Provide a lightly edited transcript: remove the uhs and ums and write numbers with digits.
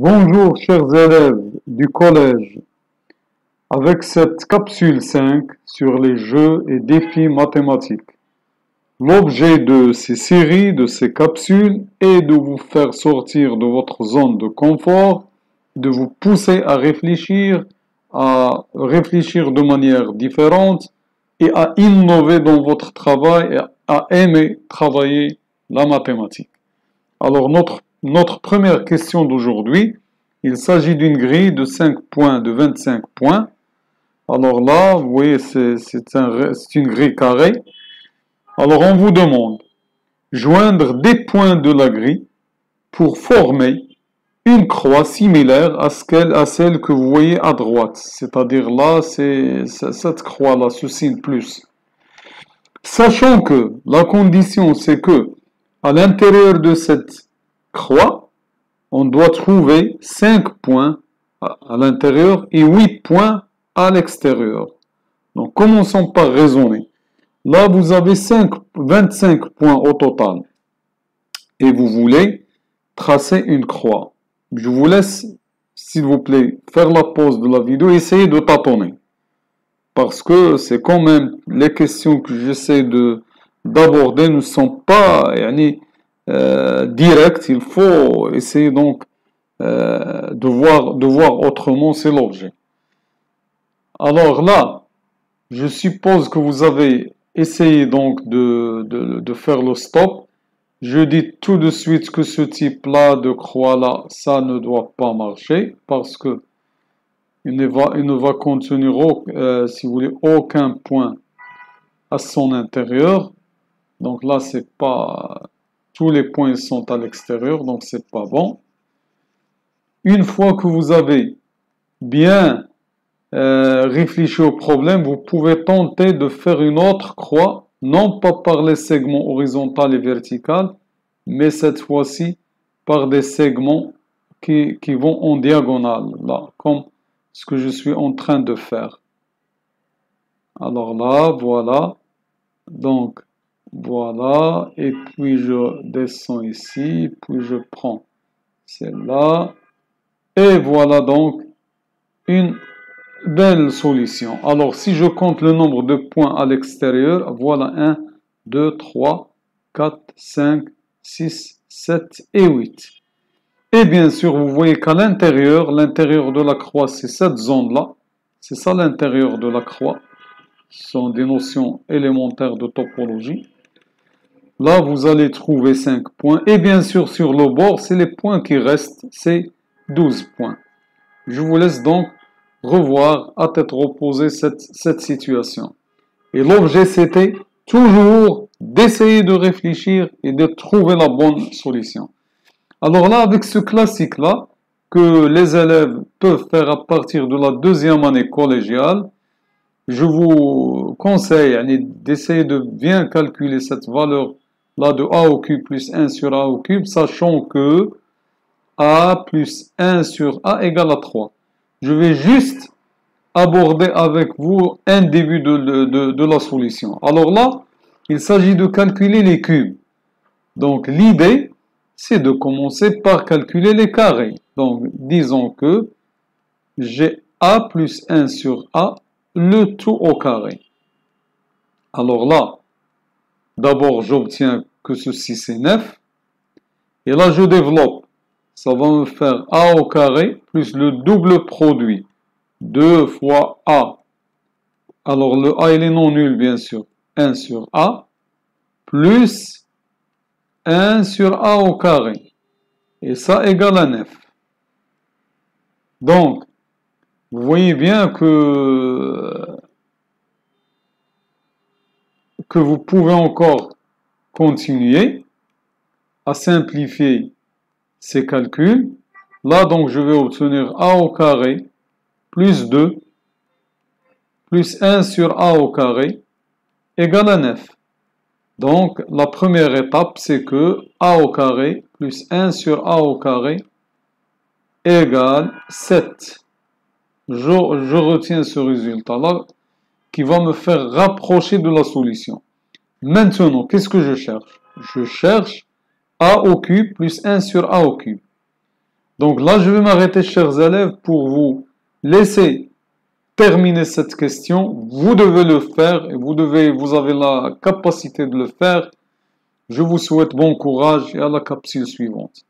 Bonjour chers élèves du collège, avec cette capsule 5 sur les jeux et défis mathématiques. L'objet de ces séries, de ces capsules, est de vous faire sortir de votre zone de confort, de vous pousser à réfléchir de manière différente et à innover dans votre travail et à aimer travailler la mathématique. Alors notre première question d'aujourd'hui, il s'agit d'une grille de 5 points, de 25 points. Alors là, vous voyez, c'est une grille carrée. Alors on vous demande joindre des points de la grille pour former une croix similaire à celle que vous voyez à droite. C'est-à-dire là, c'est cette croix-là, ce signe plus. Sachant que la condition, c'est que à l'intérieur de cette croix, on doit trouver 5 points à l'intérieur et 8 points à l'extérieur. Donc, commençons par raisonner. Là, vous avez 25 points au total. Et vous voulez tracer une croix. Je vous laisse, s'il vous plaît, faire la pause de la vidéo et essayer de tâtonner. Parce que c'est quand même les questions que j'essaie d'aborder ne sont pas directes. Il faut essayer donc de voir autrement, c'est l'objet. Alors là, je suppose que vous avez essayé donc de faire le stop. Je dis tout de suite que ce type-là de croix-là, ça ne doit pas marcher parce que il ne va contenir, si vous voulez, aucun point à son intérieur. Donc là, c'est pas... Tous les points sont à l'extérieur, donc c'est pas bon. Une fois que vous avez bien réfléchi au problème, vous pouvez tenter de faire une autre croix, non pas par les segments horizontaux et verticaux, mais cette fois-ci par des segments qui vont en diagonale, là, comme ce que je suis en train de faire. Alors là, voilà. Donc, voilà. Et puis, je descends ici. Puis, je prends celle-là. Et voilà donc une belle solution. Alors, si je compte le nombre de points à l'extérieur, voilà 1, 2, 3, 4, 5, 6, 7 et 8. Et bien sûr, vous voyez qu'à l'intérieur de la croix, c'est cette zone-là. C'est ça l'intérieur de la croix. Ce sont des notions élémentaires de topologie. Là, vous allez trouver 5 points. Et bien sûr, sur le bord, c'est les points qui restent. C'est 12 points. Je vous laisse donc revoir à tête reposée cette situation. Et l'objet, c'était toujours d'essayer de réfléchir et de trouver la bonne solution. Alors là, avec ce classique-là, que les élèves peuvent faire à partir de la deuxième année collégiale, je vous conseille d'essayer de bien calculer cette valeur-là de a au cube plus 1 sur a au cube, sachant que a plus 1 sur a égale à 3. Je vais juste aborder avec vous un début de la solution. Alors là, il s'agit de calculer les cubes. Donc l'idée, c'est de commencer par calculer les carrés. Donc, disons que j'ai a plus 1 sur a, le tout au carré. Alors là, d'abord, j'obtiens que ceci, c'est 9. Et là, je développe. Ça va me faire a au carré plus le double produit. 2 fois a. Alors, le a, il est non nul, bien sûr. 1 sur a plus 1 sur a au carré. Et ça égale à 9. Donc, vous voyez bien que vous pouvez encore continuer à simplifier ces calculs. Là, donc, je vais obtenir a au carré plus 2 plus 1 sur a au carré égale à 9. Donc, la première étape, c'est que a au carré plus 1 sur a au carré égale 7. Je retiens ce résultat-là qui va me faire rapprocher de la solution. Maintenant, qu'est-ce que je cherche? Je cherche a au cube plus 1 sur a au cube. Donc là, je vais m'arrêter, chers élèves, pour vous laisser terminer cette question. Vous devez le faire et vous avez la capacité de le faire. Je vous souhaite bon courage et à la capsule suivante.